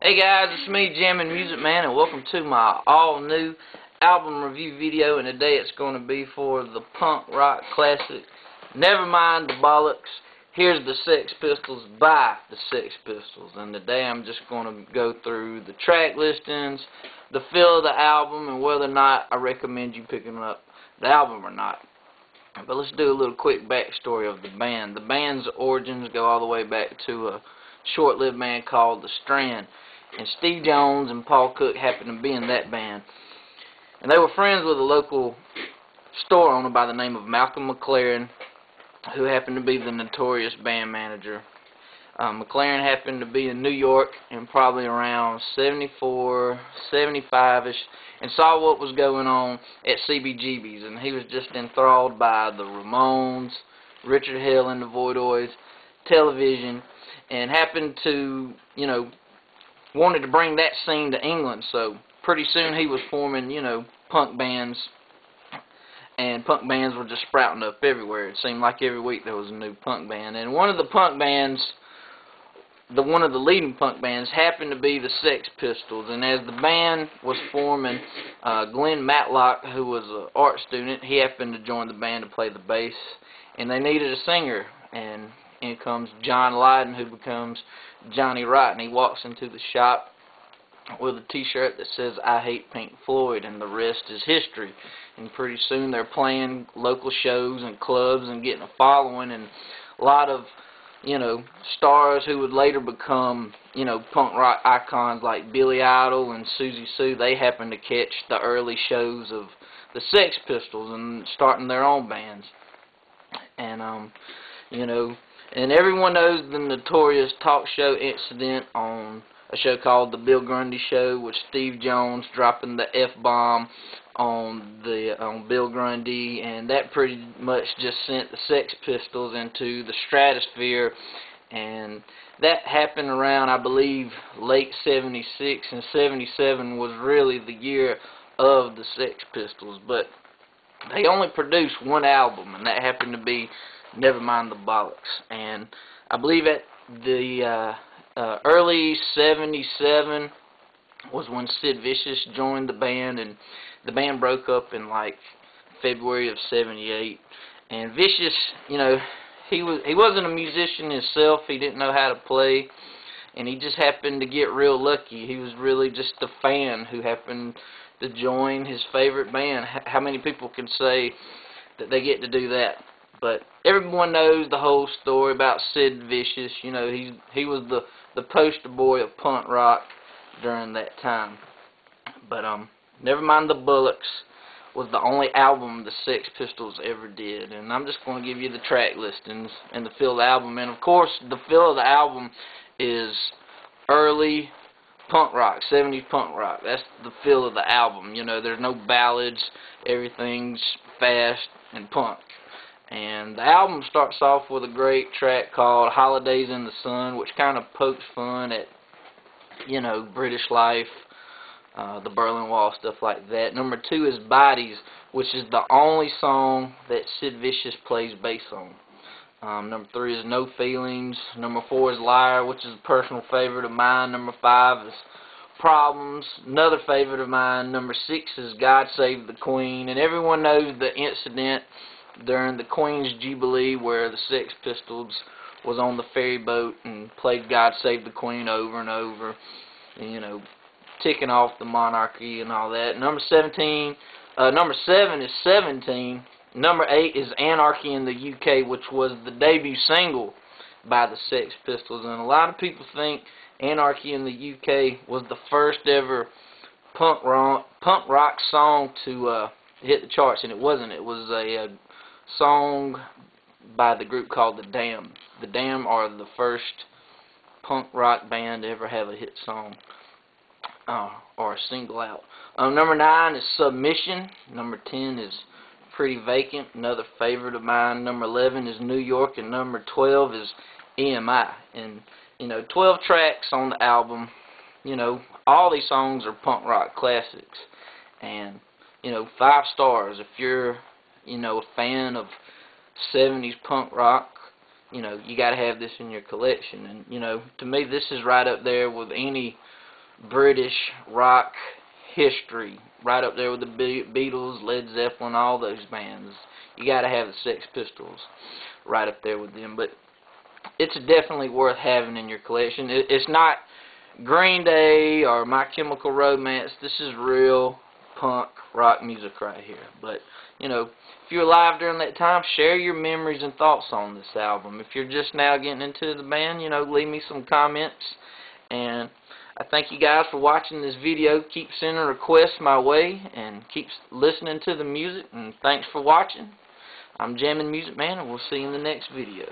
Hey guys, it's me, Jammin' Music Man, and welcome to my all-new album review video. And today it's going to be for the punk rock classic, Nevermind The Bollocks. Here's the Sex Pistols by the Sex Pistols. And today I'm just going to go through the track listings, the feel of the album, and whether or not I recommend you picking up the album or not. But let's do a little quick backstory of the band. The band's origins go all the way back to a short-lived band called The Strand. And Steve Jones and Paul Cook happened to be in that band. And they were friends with a local store owner by the name of Malcolm McLaren, who happened to be the notorious band manager. McLaren happened to be in New York in probably around 74, 75-ish, and saw what was going on at CBGB's, and he was just enthralled by the Ramones, Richard Hell and the Voidoids, television, and happened to, wanted to bring that scene to England. So pretty soon he was forming, punk bands, and punk bands were just sprouting up everywhere. It seemed like every week there was a new punk band, and one of the punk bands, one of the leading punk bands, happened to be the Sex Pistols. And as the band was forming, Glenn Matlock, who was an art student, he happened to join the band to play the bass, and they needed a singer, and in comes John Lydon, who becomes Johnny Wright, and he walks into the shop with a t-shirt that says "I hate Pink Floyd," and the rest is history. And pretty soon they're playing local shows and clubs and getting a following, and a lot of stars who would later become, punk rock icons like Billy Idol and Susie Sue. They happened to catch the early shows of the Sex Pistols and starting their own bands. And, and everyone knows the notorious talk show incident on a show called The Bill Grundy Show, with Steve Jones dropping the F-bomb on Bill Grundy, and that pretty much just sent the Sex Pistols into the stratosphere. And that happened around, I believe, late 76, and 77 was really the year of the Sex Pistols. But they only produced one album, and that happened to be Nevermind The Bollocks. And I believe at the early 77 was when Sid Vicious joined the band, and the band broke up in like February of 78. And Vicious, he wasn't a musician himself. He didn't know how to play, and he just happened to get real lucky. He was really just a fan who happened to join his favorite band. How many people can say that they get to do that? But everyone knows the whole story about Sid Vicious. He was the poster boy of punk rock during that time. But Nevermind The Bollocks was the only album the Sex Pistols ever did. And I'm just going to give you the track listings and the feel of the album. And of course, the feel of the album is early punk rock, 70s punk rock. That's the feel of the album. There's no ballads. Everything's fast and punk. And the album starts off with a great track called Holidays in the Sun, which kind of pokes fun at, British life, the Berlin Wall, stuff like that. Number 2 is Bodies, which is the only song that Sid Vicious plays bass on. Number 3 is No Feelings. Number 4 is Liar, which is a personal favorite of mine. Number 5 is Problems, another favorite of mine. Number 6 is God Save the Queen. And everyone knows the incident during the Queen's Jubilee where the Sex Pistols was on the ferry boat and played God Save the Queen over and over, and, ticking off the monarchy and all that. Number 7 is 17. Number 8 is Anarchy in the UK, which was the debut single by the Sex Pistols. And a lot of people think Anarchy in the UK was the first ever punk rock song to hit the charts, and it wasn't. It was a song by the group called The Damned. The Damned are the first punk rock band to ever have a hit song or a single out. Number 9 is Submission. Number 10 is Pretty Vacant, another favorite of mine. Number 11 is New York, and number 12 is EMI. And 12 tracks on the album. All these songs are punk rock classics, and 5 stars if you're a fan of 70s punk rock. You got to have this in your collection. And to me, this is right up there with any British rock history, right up there with the Beatles, Led Zeppelin, all those bands. You gotta have the Sex Pistols right up there with them, but it's definitely worth having in your collection. It's not Green Day or My Chemical Romance. This is real punk rock music right here. But, you know, if you're alive during that time, share your memories and thoughts on this album. If you're just now getting into the band, you know, leave me some comments. And I thank you guys for watching this video. Keep sending requests my way and keep listening to the music. And thanks for watching. I'm Jammin' Music Man, and we'll see you in the next video.